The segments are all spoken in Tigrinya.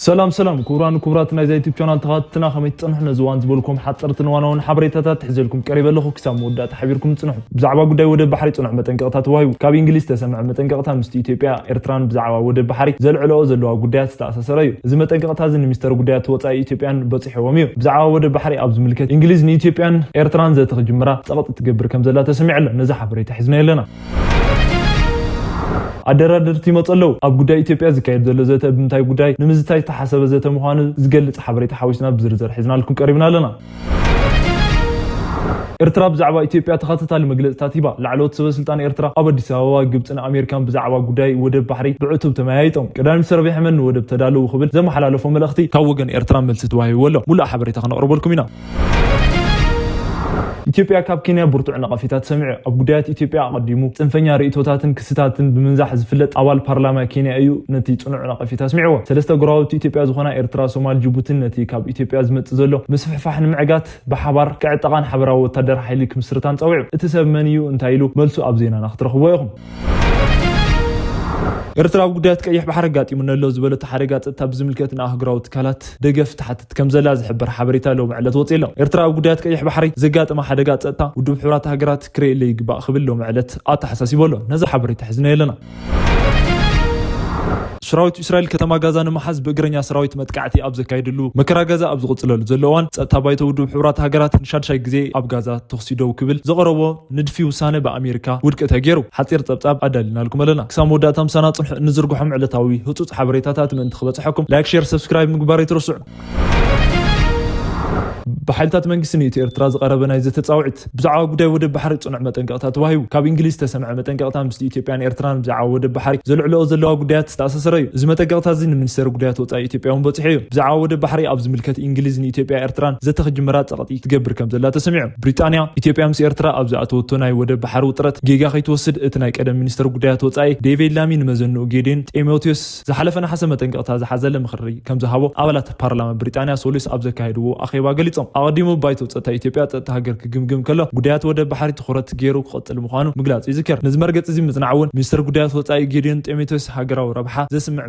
سلام كوران كوراتنا زي يوتيوب قناه تغاتنا خميت صنحنا زوان زبلكم حصرتنا وانا حبريتات تحزلكم قريب لكم كسام ودات حبيركم تصنحوا بزعبا غداي ود بحري صنح متنققታት وايو ካብ እንግሊዝ ተሰምع መጠንቀቅታ ምስ ኢትዮጵያ ኤርትራን ብዛዕባ ወደ ባሕሪ ዘልዕሎ ዘለዋ ጉዳያት ዝተኣሳሰረ እዩ እዚ መጠንቀቅታ እዚ ሚኒስተር ጉዳያት ወፃኢ ኢትዮጵያን በጽሕዎም እዩ ብዛዕባ ወደ ባሕሪ ኣብ ዝምልከት እንግሊዝ ንኢትዮጵያን ኤርትራን ዘተኽጅምራ ጸቕጥ ትገብር ከም ዘላ ተሰሚዕለ ነዛ ሓበሬታ ሒዝና የለና አደራደርቲ መጸለው ኣብ ጉዳይ ኢትዮጵያ ዝካየድ ዘሎ ዘተ ብምታይ ጉዳይ ንምዝታይ ተሓሰበ ዘተ ምዃኑ ዝገልጽ ሓበሬታ ሓዊስና ብዝርዝር ሒዝናልኩም ቀሪብና ኣለና ኤርትራ ብዛዕባ ኢትዮጵያ ተኸታታሊ መግለጽታት ይባ ላዕለዎት ሰበስልጣን ኤርትራ ኣብ አዲስ አበባ ግብጽን አሜሪካን ብዛዕባ ጉዳይ ወደብ ባሕሪ ብዕቱብ ተመያይጦም ቀዳሚ ሚኒስትር አብይ አሕመድ ወደብ ተዳለው ክብል ዘመሓላለፎ መልእኽቲ ካብ ወገን ኤርትራ መልሲ ተዋሂብዎ ኣሎ ሙሉእ ሓበሬታ ክነቕርበልኩም ኢና ኢትዮጵያ ካብ ኬንያ ብርቱዕ ነቐፊታት ሰሚዑ ኣብ ጉዳያት ኢትዮጵያ ቀዲሙ ጽንፈኛ ርእይቶታትን ክስታትን ብምንዛሕ ዝፍለጥ ኣባል ፓርላማ ኬንያ እዩ ነቲ ጽኑዕ ነቐፊታ ሰሚዕዎ ሰለስተ ጎራዊት ኢትዮጵያ ዝኾና ኤርትራ ሶማል ጅቡቲን ነቲ ካብ ኢትዮጵያ ዝመጽእ ዘሎ ምስፍሕፋሕ ንምዕጋት ብሓባር ክዕጠቓን ሓበራዊ ወታደር ሓይሊ ክምስርታን ጸዊዑ እቲ ሰብ መን እዩ እንታይ ኢሉ መልሱ ኣብ ዜናና ክትረኽቦ ኢኹም ኤርትራ ጉዳያት ቀይሕ ባሕሪ ጋጢሙና ኣሎ ዝበለት ሓደጋ ጸጥታ ብዝምልከትና ኣህጉራዊ ትካላት ደገፍ ተሓትት ከም ዘላ ዝሕብር ሓበሬታ ለው ምዕለት ወፂ ኣሎ ኤርትራ ጉዳያት ቀይሕ ባሕሪ ዘጋጥማ ሓደጋ ጸጥታ ውድብ ሕብራት ሃገራት ክሬለ ይግባእ ክብል ለው ምዕለት ኣተሓሳሲቦ ኣሎ ነዛ ሓበሬታ ሒዝና የለና ሰራዊት እስራኤል ከተማ ጋዛ ንምሓዝ ብእግረኛ ሰራዊት መጥቃዕቲ ኣብ ዘካይድሉ መከራ ጋዛ ኣብ ዝቕጽለሉ ዘለዋን ጸጥታ ባይቶ ውድብ ሕብራት ሃገራት ንሻድሻይ ግዜ ኣብ ጋዛ ተኽሲዶው ክብል ዘቐረቦ ንድፊ ውሳነ በኣሜሪካ ውድቅ ተገይሩ ሓጺር ጸብጻብ ኣዳሊናልኩም ኣለና ክሳብ መወዳእታ ምሳና ጽንሕ ንዝርግሖም ዕለታዊ ህጹጽ ሓበሬታታት ምእንቲ ክበጽሐኩም ላይክ ሼር ሰብስክራይብ ምግባር ይትረስዑ بحالتات منجسني إيرترا زقربنا إذا تتصاوعت بزعوا قداي ود بحري صنع متنقطات وهايو كاب إنجليز تسمع متنقطات مثل إثيوبيان إيرتران بزعوا ود بحري زلعلو زلوا قدايات تأسس رأي زي متنقطات زين من سر قدايات وطاي إثيوبيان بتصحيو بزعوا ود بحري أبز ملكة إنجليز إثيوبيا إيرتران زت خجمرات سقطي تجبر كم زلا تسمع بريطانيا إثيوبيا مس إيرترا أبز أتوتناي ود بحري وطرت جيجا خي توسد اتناي قدم منستر قدايات وطاي ديفيد لامين مزنو جيدين تيموثيوس زحلفنا حسب متنقطات زحزل مخري كم زهابو أولات برلمان بريطانيا سوليس أبز كايدو أخي واقليتهم أقدمو بايتو ጸጥታ ኢትዮጵያ ጸጥታ ሃገር ክግምግም ከሎ ጉዳያት ወደ ባሕሪ ትኹረት ገይሩ ክቐጽል ምዃኑ ምግላጽ ይዝከር ንዝመርገጽ እዚ ምጽናዕውን ሚኒስተር ጉዳያት ወጻኢ ጌዲዮን ጢሞቴዎስ ሃገራዊ ረብሓ ዘስምዕ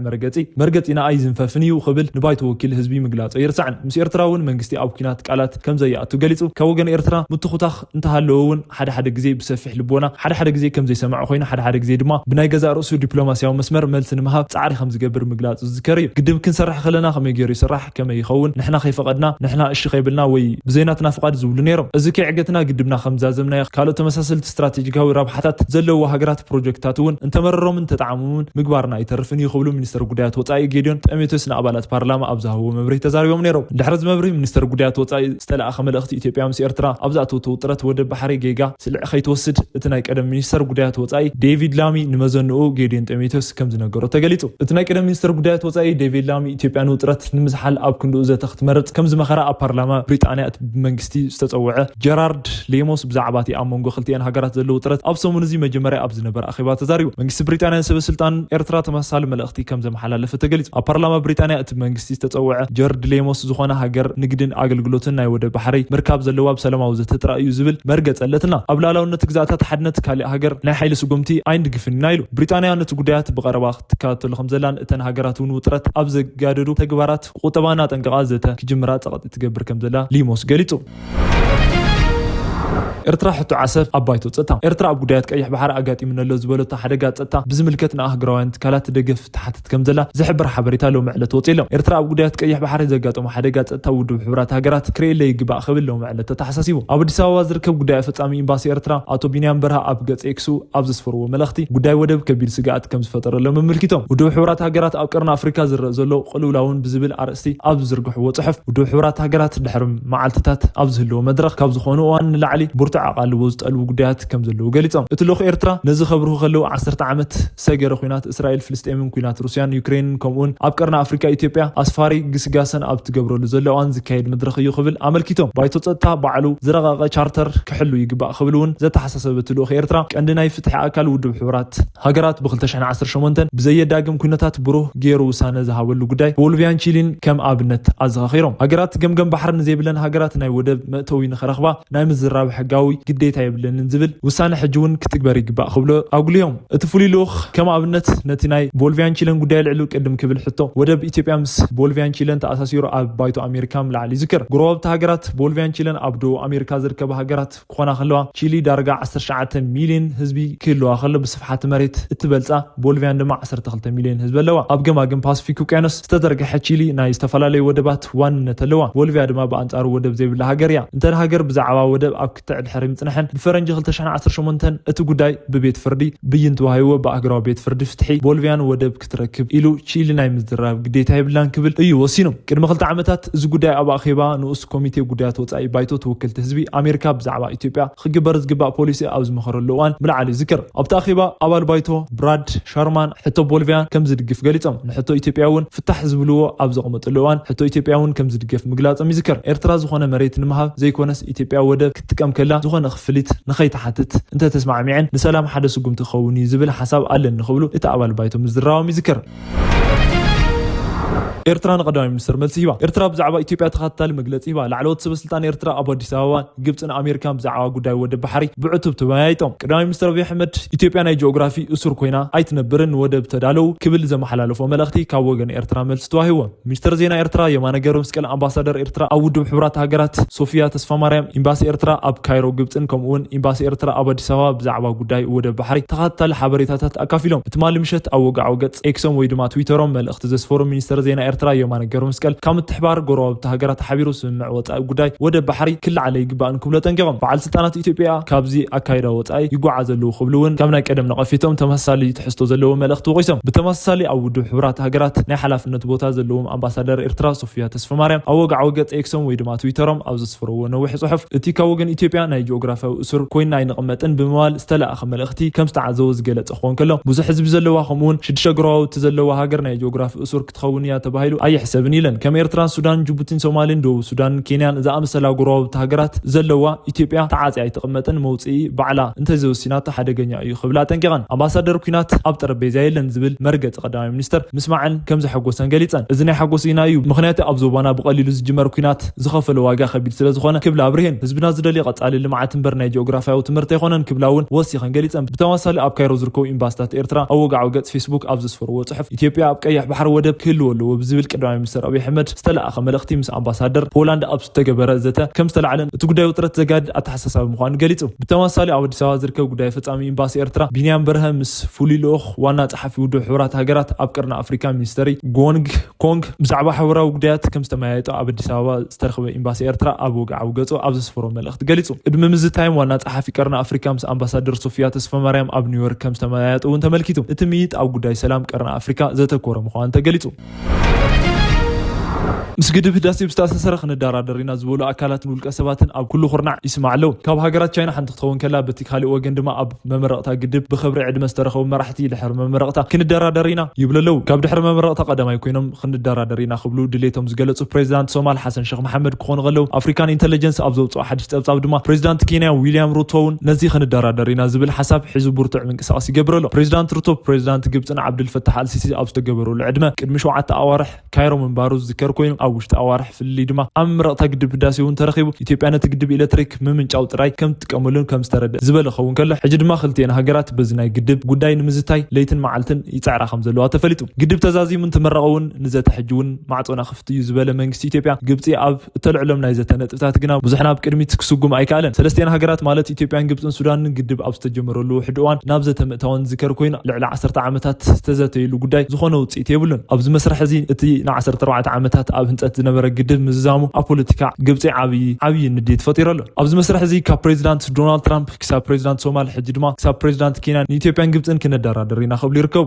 መርገጺ ንኣይ ዝንፈፍን እዩ ክብል ንባይቶ ወኪል ህዝቢ ምግላጽ ይርስዕን ምስ ኤርትራውን መንግስቲ ኣብ ኩናት ቃላት ከም ዘየኣቱ ገሊጹ ካብ ወገን ኤርትራ ምትኹታኽ እንተሃለውን ሓደ ግዜ ብሰፊሕ ልቦና ሓደ ግዜ ከም ዘይሰማዕ ኮይኑ ሓደ ግዜ ድማ ብናይ ገዛ ርእሱ ዲፕሎማሲያዊ መስመር መልሲ ንምሃብ ጻዕሪ ከም ዝገብር ምግላጽ ዝዝከር እዩ ግድብ ክንሰርሕ ከለና ከመይ ገይሩ ይስራሕ ከመይ ይኸውን ንሕና ከይፈቐድና ንሕና እሺ ከይብልና ወይ ብዘይናትና ፍቃድ ዝብሉ ነይሮም እዚ ከዕገትና ግድብና ከምዛዘምና ካልኦት ተመሳሰልቲ ስትራቴጂካዊ ረብሓታት ዘለዎ ሃገራት ፕሮጀክታት እውን እንተመረሮምን ተጣዓሙምን ምግባርና ይተርፍን ይኽብሉ ሚኒስተር ጉዳያት ወጻኢ ጌዲዮን ጢሞቴዎስ ንኣባላት ፓርላማ ኣብ ዝሃብዎ መብርሂ ተዛሪቦም ነይሮም ድሕሪ እዚ መብርሂ ሚኒስተር ጉዳያት ወጻኢ ዝተለኣኸ መልእኽቲ ኢትዮጵያ ምስ ኤርትራ ኣብ ዝኣተውቶ ውጥረት ወደብ ባሕሪ ጌጋ ስልዕ ከይትወስድ እቲ ናይ ቀደም ሚኒስተር ጉዳያት ወጻኢ ዴቪድ ላሚ ንመዘንኡ ጌዲዮን ጢሞቴዎስ ከም ዝነገሮ ተገሊጹ እቲ ናይ ቀደም ሚኒስተር ጉዳያት ወጻኢ ዴቪድ ላሚ ኢትዮጵያን ውጥረት ንምዝሓል ኣብ ክንድኡ ዘተ ክትመርጽ ከም ዝመኸራ ኣብ ፓርላማ ብሪጣንያ መንግስቲ ዝተጸውዐ ጀራርድ ሌሞስ ብዛዕባቲ ኣብ መንጎ ክልቲአን ሃገራት ዘለዎ ውጥረት ኣብ ሰሙን እዚ መጀመርያ ኣብ ዝነበረ ኣኼባ ተዛሪቡ መንግስቲ ብሪጣንያ ሰበስልጣን ኤርትራ ተመሳሳሊ መልእኽቲ ከም ዘመሓላለፈ ተገሊጹ ኣብ ፓርላማ ብሪጣንያ እቲ መንግስቲ ዝተጸውዐ ጀራርድ ሌሞስ ዝኾነ ሃገር ንግድን ኣገልግሎትን ናይ ወደብ ባሕሪ ምርካብ ዘለዋ ብሰላማዊ ዘተጥራእዩ ዝብል መርገጸለትና ኣብ ላዕላውነት ግዛእታት ሓድነት ካልእ ሃገር ናይ ሓይሊ ስጉምቲ ኣይንድግፍንና ኢሉ ብሪጣንያ ነቲ ጉዳያት ብቐረባ ክትከታተሎ ከም ዘላን እተን ሃገራት እውን ውጥረት ኣብ ዘጋደዱ ተግባራት ቁጠባና ጠንቀቓ ዘተ ክጅምራ ጸቕጢ ትገብር ከም ዘላ ሊሞስ ገሊጹ ኤርትራ ሕቶ ዓሰብ ኣባይቶ ጸጥታ ኤርትራ ኣብ ጉዳያት ቀይሕ ባሕሪ ኣጋጢሙና ኣሎ ዝበለቶ ሓደጋ ጸጥታ ብዝምልከትና ኣህጉራውያን ትካላት ደገፍ ተሓትት ከም ዘላ ዝሕብር ሓበሬታ ለው ምዕለት ወፂሎም ኤርትራ ኣብ ጉዳያት ቀይሕ ባሕሪ ዘጋጠሙ ሓደጋ ጸጥታ ውድብ ሕብራት ሃገራት ክሬለ ይግባእ ክብል ለው ምዕለት ተሓሳሲቡ ኣብ አዲስ አበባ ዝርከብ ጉዳይ ፈጻሚ ኤምባሲ ኤርትራ ኣቶ ቢንያም በርሃ ኣብ ገጽ ኤክሱ ኣብ ዘስፈርዎ መልእኽቲ ጉዳይ ወደብ ከቢድ ስጋኣት ከም ዝፈጠረሎም ኣመልኪቶም ውድብ ሕብራት ሃገራት ኣብ ቀርኒ ኣፍሪካ ዝረአ ዘሎ ቅልውላውን ብዝብል ኣርእስቲ ኣብ ዝዝርግሕዎ ጽሑፍ ውድብ ሕብራት ሃገራት ድሕሪ መዓልትታት ኣብ ዝህልዎ መድረኽ ካብ ዝኾኑ እዋን ንላዕሊ ዓቃልዎ ዝጠልቡ ጉዳያት ከም ዘለዉ ገሊጾም እቲ ልኹ ኤርትራ ነዚ ኸብርሁ ከለዉ 10 ዓመት ሰገረ ኩናት እስራኤል ፍልስጤምን ኩናት ሩስያን ዩክሬንን ከምኡውን ኣብ ቀርኒ ኣፍሪካ ኢትዮጵያ ኣስፋሪ ግስጋሰን ኣብ ትገብረሉ ዘለዋን ዝካየድ መድረኽ እዩ ክብል ኣመልኪቶም ባይቶ ጸጥታ ባዕሉ ዝረቐቐ ቻርተር ክሕሉ ይግባእ ክብል እውን ዘተሓሳሰበ እቲ ልኹ ኤርትራ ቀንዲ ናይ ፍትሒ ኣካል ውድብ ሕብራት ሃገራት ብ2018 ብዘየዳግም ኩነታት ብሩህ ገይሩ ውሳነ ዝሃበሉ ጉዳይ ቦልቪያን ቺሊን ከም ኣብነት ኣዘኻኺሮም ሃገራት ገምገም ባሕሪ ንዘይብለን ሃገራት ናይ ወደብ መእተዊ ንኸረኽባ ናይ ምዝራብ ሕጋዊ ሕጋዊ ግዴታ የብለን ዝብል ውሳነ ሕጅውን ክትግበር ይግባእ ክብሎ ኣጉልዮም እቲ ፍሉይ ልኡኽ ከም ኣብነት ነቲ ናይ ቦልቪያን ቺለን ጉዳይ ልዕሉ ቅድም ክብል ሕቶ ወደብ ኢትዮጵያ ምስ ቦልቪያን ቺለን ተኣሳሲሩ ኣብ ባይቶ ኣሜሪካ ምላዕሊ ይዝክር ጎረባብቲ ሃገራት ቦልቪያን ቺለን ኣብ ደቡብ ኣሜሪካ ዝርከባ ሃገራት ክኾና ከለዋ ቺሊ ዳርጋ 19 ሚልዮን ህዝቢ ክህልዋ ከሎ ብስፍሓት መሬት እትበልፃ ቦልቪያን ድማ 12 ሚልዮን ህዝቢ ኣለዋ ኣብ ገማግም ፓሲፊክ ውቅያኖስ ዝተዘርግሐ ቺሊ ናይ ዝተፈላለዩ ወደባት ዋንነት ኣለዋ ቦልቪያ ድማ ብኣንጻሩ ወደብ ዘይብላ ሃገር እያ እንተን ሃገር ብዛዕባ ወደብ ኣብ ክትዕድሕሪ ምፅንሐን ብፈረንጂ 2018 እቲ ጉዳይ ብቤት ፍርዲ ብይን ተዋሂቦ ብኣገራዊ ቤት ፍርዲ ፍትሒ ቦልቪያን ወደብ ክትረክብ ኢሉ ቺሊ ናይ ምዝራብ ግዴታ ይብላን ክብል እዩ ወሲኑ ቅድሚ 2 ዓመታት እዚ ጉዳይ ኣብ ኣኼባ ንኡስ ኮሚቴ ጉዳያት ወጻኢ ባይቶ ተወከልቲ ህዝቢ ኣሜሪካ ብዛዕባ ኢትዮጵያ ክግበር ዝግባእ ፖሊሲ ኣብ ዝመኸረሉ እዋን ምላዕሊ ዝክር ኣብቲ ኣኼባ ኣባል ባይቶ ብራድ ሻርማን ሕቶ ቦልቪያን ከም ዝድግፍ ገሊፆም ንሕቶ ኢትዮጵያ እውን ፍታሕ ዝብልዎ ኣብ ዘቕመጥሉ እዋን ሕቶ ኢትዮጵያ እውን ከም ዝድገፍ ምግላፆም ይዝክር ኤርትራ ዝኾነ መሬት ንምሃብ ዘይኮነስ ኢትዮጵያ ወደብ ክትጥቀም ከላ ዝኾነ ክፍሊት ንኸይተሓትት እንተተስማዕሚዐን ንሰላም ሓደ ስጉምቲ ክኸውን ዝብል ሓሳብ ኣለን ንኽብሉ እቲ ኣባል ባይቶ ምዝራቦም ይዝክር ኤርትራ ንቀዳማይ ሚኒስትር መልሲ ሂባ ኤርትራ ብዛዕባ ኢትዮጵያ ተኸታሊ መግለፂ ሂባ ላዕለዎት ሰበስልጣን ኤርትራ ኣብ ኣዲስ ኣበባ ግብፅን ኣሜሪካን ብዛዕባ ጉዳይ ወደብ ባሕሪ ብዕቱብ ተወያይጦም ቀዳማይ ሚኒስትር አብይ ኣሕመድ ኢትዮጵያ ናይ ጂኦግራፊ እሱር ኮይና ኣይትነብርን ወደብ ተዳለው ክብል ዘመሓላለፎ መልእኽቲ ካብ ወገን ኤርትራ መልሲ ተዋሂቦ ሚኒስትር ዜና ኤርትራ የማነ ገብረ መስቀል ኣምባሳደር ኤርትራ ኣብ ውድብ ሕብራት ሃገራት ሶፊያ ተስፋ ማርያም ኤምባሲ ኤርትራ ኣብ ካይሮ ግብፅን ከምኡውን ኤምባሲ ኤርትራ ኣብ ኣዲስ ኣበባ ብዛዕባ ጉዳይ ወደብ ባሕሪ ተኸታሊ ሓበሬታታት ኣካፊሎም እቲ ማሊ ምሸት ኣብ ወግዓዊ ገጽ ኤክሶም ወይ ድማ ትዊተሮም መልእኽቲ ዘስፈሩ ሚኒስትር ዜና ኤርትራ የማነ ገብረ መስቀል ካብ ምትሕባር ጎረባብቲ ሃገራት ሓቢሩ ስምምዕ ወጻኢ ጉዳይ ወደብ ባሕሪ ክለዓለ ይግባእን ክብሎ ጠንቂቖም በዓል ስልጣናት ኢትዮጵያ ካብዚ ኣካይዳ ወጻኢ ይጓዓዘሉ ክብሉውን ካብ ናይ ቀደም ነቐፊቶም ተመሳሳሊ ትሕዝቶ ዘለዎ መልእኽቲ ወቂሶም ብተመሳሳሊ ኣብ ውድብ ሕብራት ሃገራት ናይ ሓላፍነት ቦታ ዘለዎም ኣምባሳደር ኤርትራ ሶፊያ ተስፋ ማርያም ኣብ ወግዓዊ ገጽ ኤክሶም ወይ ድማ ትዊተሮም ኣብ ዘስፈርዎ ነዊሕ ጽሑፍ እቲ ካብ ወገን ኢትዮጵያ ናይ ጂኦግራፊያዊ እሱር ኮይና ኣይንቕመጥን ብምባል ዝተለኣኸ መልእኽቲ ከም ዝተዓዘቦ ዝገለጸ ክኾን ከሎ ብዙሕ ህዝቢ ዘለዋ ከምኡውን 6 ጎረባብቲ ዘለዋ ሃገር ናይ ጂኦግራፊ እሱር ክትኸውን እያ ተባሂሉ ኣይሕሰብን ኢለን ከም ኤርትራን ሱዳን ጅቡቲን ሶማሊን ደቡብ ሱዳን ኬንያን ዝኣመሰላ ጎረባብቲ ሃገራት ዘለዋ ኢትዮጵያ ተዓጽያ ኣይትቕመጥን መውጽኢ ባዕላ እንተዘወሲናቶ ሓደገኛ እዩ ክብላ ጠንቂቐን ኣምባሳደር ኩናት ኣብ ጠረጴዛ የለን ዝብል መርገፂ ቀዳማይ ሚኒስትር ምስማዕን ከም ዘሐጎሰን ገሊፀን እዚ ናይ ሓጎስ ኢና እዩ ምክንያቱ ኣብ ዞባና ብቐሊሉ ዝጅመር ኩናት ዝኸፈለ ዋጋ ከቢድ ስለ ዝኾነ ክብላ ኣብርሄን ህዝብና ዝደልዮ ቀጻሊ ልምዓት እምበር ናይ ጂኦግራፊያዊ ትምህርቲ ኣይኮነን ክብላ እውን ወሲኸን ገሊፀን ብተመሳሳሊ ኣብ ካይሮ ዝርከቡ ኤምባሲታት ኤርትራ ኣብ ወግዓዊ ገጽ ፌስቡክ ኣብ ዘስፈርዎ ጽሑፍ ኢትዮጵያ ኣብ ቀይሕ ባሕሪ ወደብ ክህልዎ ኣለዎ ብዝብል ቀዳማይ ሚኒስትር አብይ ኣሕመድ ዝተለኣኸ መልእኽቲ ምስ ኣምባሳደር ፖላንድ ኣብ ዝተገበረ ዘተ ከም ዝተለዓለን እቲ ጉዳይ ውጥረት ዘጋድድ ኣተሓሳሳቢ ምዃኑ ገሊጹ ብተመሳሳሊ ኣብ ኣዲስ ኣበባ ዝርከብ ጉዳይ ፈጻሚ ኤምባሲ ኤርትራ ቢንያም በርሀ ምስ ፍሉይ ልኡኽ ዋና ጸሓፊ ውድብ ሕብራት ሃገራት ኣብ ቀርኒ ኣፍሪካ ሚኒስተሪ ጎንግ ኮንግ ብዛዕባ ሕብራዊ ጉዳያት ከም ዝተመያየጡ ኣብ ኣዲስ ኣበባ ዝተረኸበ ኤምባሲ ኤርትራ ኣብ ወግዓዊ ገጹ ኣብ ዘስፈሮ መልእኽቲ ገሊጹ ቅድሚ ምዝታይም ዋና ጸሓፊ ቀርኒ ኣፍሪካ ምስ ኣምባሳደር ሶፊያ ተስፋ ማርያም ኣብ ኒውዮርክ ከም ዝተመያየጡ እውን ተመልኪቱ እቲ ምይይጥ ኣብ ጉዳይ ሰላም ቀርኒ ኣፍሪካ ዘተኮረ ምዃኑ ተገሊጹ ምስ ግድብ ህዳሴ ብዝተኣሳሰረ ክንደራደር ኢና ዝበሉ ኣካላትን ውልቀ ሰባትን ኣብ ኩሉ ኩርናዕ ይስማዕ ኣለዉ ካብ ሃገራት ቻይና ሓንቲ ክትኸውን ከላ በቲ ካሊእ ወገን ድማ ኣብ መመረቕታ ግድብ ብክብሪ ዕድመ ዝተረኸቡ መራሕቲ ድሕሪ መመረቕታ ክንደራደር ኢና ይብሉ ኣለዉ ካብ ድሕሪ መመረቕታ ቀዳማይ ኮይኖም ክንደራደር ኢና ክብሉ ድሌቶም ዝገለጹ ፕሬዚዳንት ሶማል ሓሰን ሼክ መሓመድ ክኾኑ ከለዉ ኣፍሪካን ኢንተለጀንስ ኣብ ዘውፅኦ ሓድሽ ፀብጻብ ድማ ፕሬዚዳንት ኬንያ ዊልያም ሩቶ እውን ነዚ ክንደራደር ኢና ዝብል ሓሳብ ሒዙ ብርቱዕ ምንቅስቃስ ይገብር ኣሎ ፕሬዚዳንት ሩቶ ፕሬዚዳንት ግብፅን ዓብድልፈታሕ አልሲሲ ኣብ ዝተገበረሉ ዕድመ ቅድሚ 7 ኣዋርሕ ካይሮ ምንባሩ ዝዝከር ኮይኑ ኣብ ውሽጢ ኣዋርሕ ፍልይ ድማ ኣብ ምረቕታ ግድብ ህዳሴ እውን ተረኺቡ ኢትዮጵያ ነቲ ግድብ ኤሌክትሪክ ምምንጫው ጥራይ ከም ትጥቀመሉን ከም ዝተረድእ ዝበለ ኸውን ከሎ ሕጂ ድማ ክልቲአን ሃገራት በዚ ናይ ግድብ ጉዳይ ንምዝታይ ለይትን መዓልትን ይጻዕራ ከም ዘለዋ ተፈሊጡ ግድብ ተዛዚሙን ተመረቐውን ንዘተ ሕጂ እውን ማዕጾና ክፍቲ እዩ ዝበለ መንግስቲ ኢትዮጵያ ግብፂ ኣብ እተልዕሎም ናይ ዘተ ነጥብታት ግና ብዙሕና ኣብ ቅድሚት ክስጉም ኣይከኣለን ሰለስቲአን ሃገራት ማለት ኢትዮጵያን ግብፅን ሱዳንን ግድብ ኣብ ዝተጀመረሉ ውሕድ እዋን ናብ ዘተ ምእታውን ዝከር ኮይኑ ልዕሊ 10 ዓመታት ዝተዘተየሉ ጉዳይ ዝኾነ ውፅኢት የብሉን ኣብዚ መስርሕ እዚ እቲ ን14 ዓመታት ኣብ ህንፀት ዝነበረ ግድብ ምዝዛሙ ኣብ ፖለቲካ ግብፂ ዓብይ ንዴት ፈጢሩ ኣሎ ኣብዚ መስርሕ እዚ ካብ ፕሬዚዳንት ዶናልድ ትራምፕ ክሳብ ፕሬዚዳንት ሶማል ሕጂ ድማ ክሳብ ፕሬዚዳንት ኬንያ ንኢትዮጵያን ግብፅን ክንደራደር ኢና ክብሉ ይርከቡ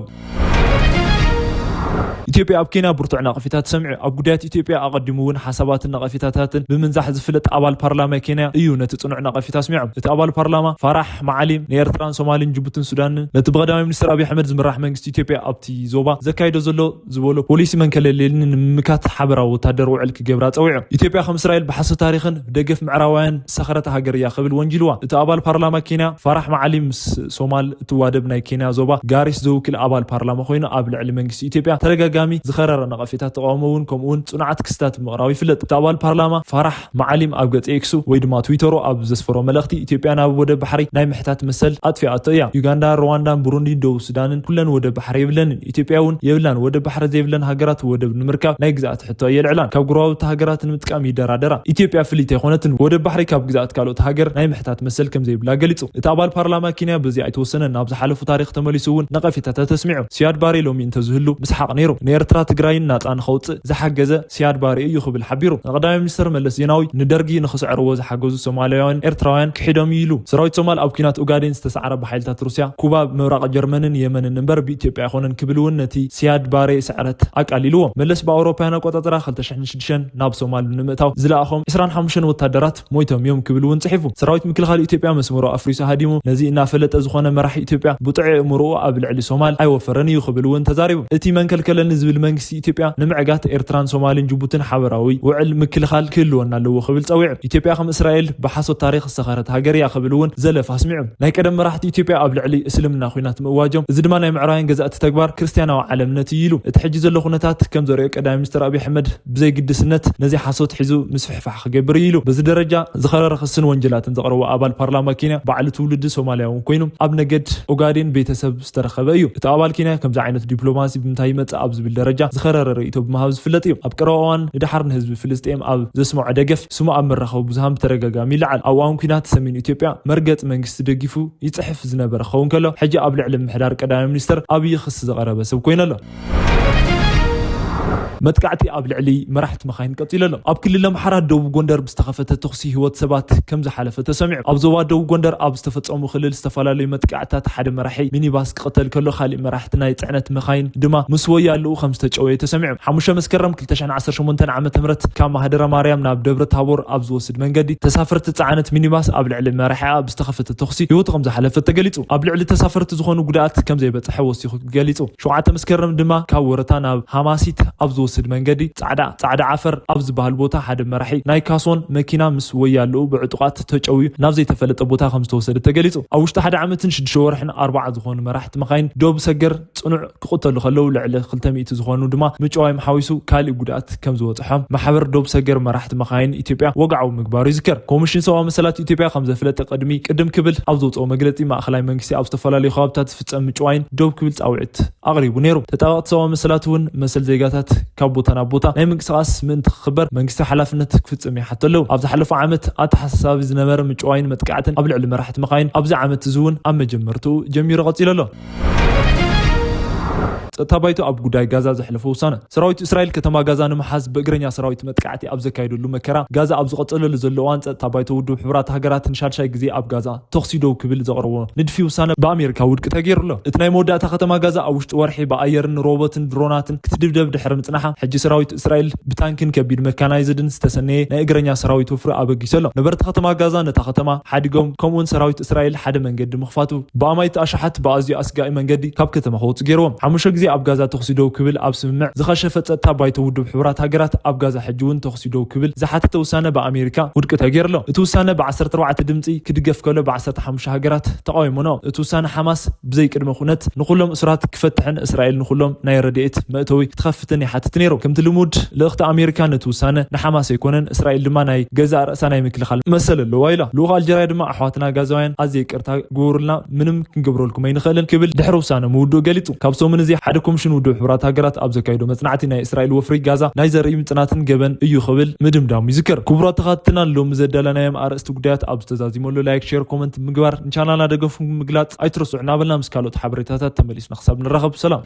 ኢትዮጵያ ኣብ ኬንያ ብርቱዕ ነቐፌታት ሰምዑ ኣብ ጉዳያት ኢትዮጵያ ኣቐዲሙውን ሓሳባትን ነቐፌታታትን ብምንዛሕ ዝፍለጥ ኣባል ፓርላማ ኬንያ እዩ ነቲ ጽኑዕ ነቐፌታ ኣስሚዖም እቲ ኣባል ፓርላማ ፋራሕ ማዓሊም ንኤርትራን ሶማሊን ጅቡትን ሱዳንን ነቲ ብቀዳማይ ሚኒስትር አብይ ኣሕመድ ዝምራሕ መንግስቲ ኢትዮጵያ ኣብቲ ዞባ ዘካይዶ ዘሎ ዝበሎ ፖሊሲ መንከለሌልን ንምምካት ሓበራዊ ወታደር ውዕል ክገብራ ፀዊዑ ኢትዮጵያ ከም እስራኤል ብሓሰት ታሪኽን ደገፍ ምዕራባውያን ሰኸረተ ሃገር እያ ክብል ወንጅልዋ እቲ ኣባል ፓርላማ ኬንያ ፋራሕ ማዓሊም ምስ ሶማል እትዋደብ ናይ ኬንያ ዞባ ጋሪስ ዘውክል ኣባል ፓርላማ ኮይኑ ኣብ ልዕሊ መንግስቲ ኢትዮጵያ ተረጋጋሚ تقدامي زخرر نقفيتات تقاومون كمون صنعت كستات مقراوي فلت تابال بارلاما فرح معلم ابغت اكسو ويدما تويترو اب زسفرو ملختي اثيوبيا وده بحري ناي محتات مسل اطفئات يا يوغندا رواندا بوروندي دو سودان كلن وده بحري يبلن اثيوبياون يبلن وده بحر زيبلن هاجرات وده بنمركاب ناي غزات حتى يلعلان كاب غراو هاجرات متقام يدرادرا اثيوبيا فليت يخونتن وده بحري كاب غزات كالوت هاجر ناي محتات مسل كم زيبلا غليصو تابال بارلاما كينيا بزي ايتوسن نابز حلفو تاريخ تمليسون نقفيتات تسمعوا سياد باري لوم ينتزهلو مسحق نيرو نيرترا تግራይን ናፃን ኸውፅእ ዝሓገዘ ሲያድ ባሪ እዩ ክብል ሓቢሩ ቀዳማይ ሚኒስትር መለስ ዜናዊ ንደርጊ ንኽስዕርዎ ዝሓገዙ ሶማልያውያን ኤርትራውያን ክሒዶም ኢሉ ሰራዊት ሶማል ኣብ ኩናት ኡጋዴን ዝተሰዓረ ብሓይልታት ሩስያ ኩባ ምብራቕ ጀርመንን የመንን እምበር ብኢትዮጵያ ይኾነን ክብል እውን ነቲ ሲያድ ባሪ ስዕረት ኣቃሊልዎ መለስ ብኣውሮፓውያን ኣቆጣፅራ 2006 ናብ ሶማል ንምእታው ዝለኣኾም 25 ወታደራት ሞይቶም እዮም ክብል እውን ጽሒፉ ሰራዊት ምክልኻል ኢትዮጵያ መስመሩ ኣፍሪሱ ሃዲሙ ነዚ እናፈለጠ ዝኾነ መራሒ ኢትዮጵያ ብጥዑ እምርኡ ኣብ ልዕሊ ሶማል ኣይወፈረን እዩ ክብል እውን ተዛሪቡ እቲ መንከልከለን ዝብል መንግስቲ ኢትዮጵያ ንምዕጋት ኤርትራን ሶማሊን ጅቡቲን ሓበራዊ ውዕል ምክልኻል ክህልወና ኣለዎ ክብል ፀዊዑ ኢትዮጵያ ከም እስራኤል ብሓሶት ታሪክ ዝተኸረት ሃገር እያ ክብል እውን ዘለፍ ኣስሚዑ ናይ ቀደም መራሕቲ ኢትዮጵያ ኣብ ልዕሊ እስልምና ኩናት ምእዋጆም እዚ ድማ ናይ ምዕራባውያን ገዛእቲ ተግባር ክርስትያናዊ ዓለምነት ኢሉ እቲ ሕጂ ዘሎ ኩነታት ከም ዘርእዮ ቀዳማይ ሚኒስትር አብይ ኣሕመድ ብዘይ ግድስነት ነዚ ሓሶት ሒዙ ምስፍሕፋሕ ክገብር ኢሉ በዚ ደረጃ ዝኸረረ ክስን ወንጀላትን ዘቕረቡ ኣባል ፓርላማ ኬንያ ባዕሉ ትውልዲ ሶማልያውን ኮይኑ ኣብ ነገድ ኦጋዴን ቤተሰብ ዝተረኸበ እዩ እቲ ኣባል ኬንያ ከምዚ ዓይነት ዲፕሎማሲ ብምንታይ ይመጽእ ኣብ ዝብል ደረጃ ዝኸረረ ርእይቶ ብምሃብ ዝፍለጥ እዩ ኣብ ቀረባ እዋን ንድሓርን ህዝቢ ፍልስጤም ኣብ ዘስምዖ ደገፍ ስሙ ኣብ መራኸቢ ብዙሃን ብተደጋጋሚ ይለዓል ኣብ እዋን ኩናት ሰሜን ኢትዮጵያ መርገጽ መንግስቲ ደጊፉ ይጽሕፍ ዝነበረ ኸውን ከሎ ሕጂ ኣብ ልዕሊ ምሕዳር ቀዳማይ ሚኒስትር ኣብይ ክስ ዘቐረበ ሰብ ኮይኑ ኣሎ متقعتي قبل علي مرحت مخاين قتيلله اب كل محرات دو غوندر بستخفته تخسي هوت سبات كم زحلفه تسمع اب زوا دو غوندر اب استفصمو خلل استفلالي متقعتات حد مرحي ميني باس قتل كله خالي مرحتنا يصعنت مخاين دما مسوي يالو خمس تشوي تسمع حمشه مسكرم 2018 عام تمرت كما هدره مريم ناب دبر تابور اب زوسد منغدي تسافرت صعنت ميني باس قبل علي مرحي اب استخفته تخسي هوت خمس زحلفه تغليصو قبل علي تسافرت زخونو غدات كم زي بصح وسيخ غليصو شوعه مسكرم دما كاورتانا حماسيت اب زوسد መንገዲ ጻዕዳ ዓፈር ኣብ ዝበሃል ቦታ ሓደ መራሒ ናይ ካሶን መኪና ምስ ወያሉ ብዕጡቃት ተጨውዩ ናብ ዘይተፈለጠ ቦታ ከም ዝተወሰደ ተገሊጹ ኣብ ውሽጢ ሓደ ዓመትን 6 ወርሕን 4 ዝኾኑ መራሕቲ መኻይን ዶብ ሰገር ጽኑዕ ክቆተሉ ከለው ልዕሊ 200 ዝኾኑ ድማ ምጭዋይ መሓዊሱ ካልእ ጉዳት ከም ዝወጽሖም ማሕበር ዶብ ሰገር መራሕቲ መኻይን ኢትዮጵያ ወግዓው ምግባሩ ይዝከር ኮሚሽን ሰብኣዊ መሰላት ኢትዮጵያ ከም ዘፍለጠ ቅድም ክብል ኣብ ዘውፅኦ መግለጺ ማእኸላይ መንግስቲ ኣብ ዝተፈላለዩ ከባቢታት ዝፍጸም ምጭዋይን ዶብ ክብል ጻውዒት ኣቕሪቡ ነይሩ ተጣባቕቲ ሰብኣዊ መሰላት እውን መሰል ዜጋታት ካብ ቦታና ቦታ ናይ ምንቅስቃስ ምን ትኽበር መንግስቲ ሓላፍነት ክፍጽም ይሓተለው ኣብ ዝሓለፈ ዓመት ኣተሓሳቢ ዝነበረ ምጭዋይን መጥቃዕትን ኣብ ልዕሊ መራሕቲ መኻይን ኣብዚ ዓመት ዝውን ኣብ መጀመርቱ ጀሚሩ ቀጺሉ ኣሎ تابايتو اب غداي غازا زحلفو سنه سراويت اسرائيل كتما غازا نمحاز بغرنيا سراويت متقعتي اب زكايدلو مكرا غازا اب زقطلل زلوان تابايتو ودو حبرات هاغرات نشالشاي غزي اب غازا توكسيدو كبل زقربو ندفيو سنه بامريكا ودق تغيرلو اتناي موداتا ختما غازا اب وشط ورحي بايرن روبوتن دروناتن كتدبدب دحر مصنحا حجي سراويت اسرائيل بتانكن كبيد ميكانايزدن ستسني ناي غرنيا سراويت وفر ابغيسلو نبرت ختما غازا نتا ختما حادغوم كومون سراويت اسرائيل حد منجد مخفاتو بامايت اشحت بازي اسغاي منجدي كاب كتما خوت غيروم حمشو غزي اب غازا توكسيدو كبل اب سمع زخشفت صتا بايتو ودب حبرات هاغرات اب غازا حجون توكسيدو كبل زحت توسانه بامريكا ودق تغيرلو اتوسانه ب 14 دمصي كدغف كله ب 15 هاغرات تقايمونو اتوسانه حماس بزي قدمه خنت نخلهم اسرات كفتحن اسرائيل نخلهم ناي رديت مأتوي تخفتني حتى تنيرو كم تلمود لاخت امريكا نتوسانه نحماس يكونن اسرائيل دما ناي غزا راسنا يمكلخال مسل له وايلا لوغا الجراي دما احواتنا غازاوين ازي قرتا غورلنا منم كنغبرولكم ينخلن كبل دحروسانه مودو غليطو كابسو من زي حدكم شنو دو حبرات هاغرات اب زكايدو مصنعتي ناي اسرائيل وفري غازا ناي زري مصنعتن جبن ايو خبل مدمدام يذكر كبرات تخاتنا لوم زدلنا يم ارست غدات اب تزازيمولو لايك شير كومنت مغبار ان شانالنا دغفو مغلاط ايترسعنا بلنا مسكالوت حبريتات تمليس نخسب نرخب سلام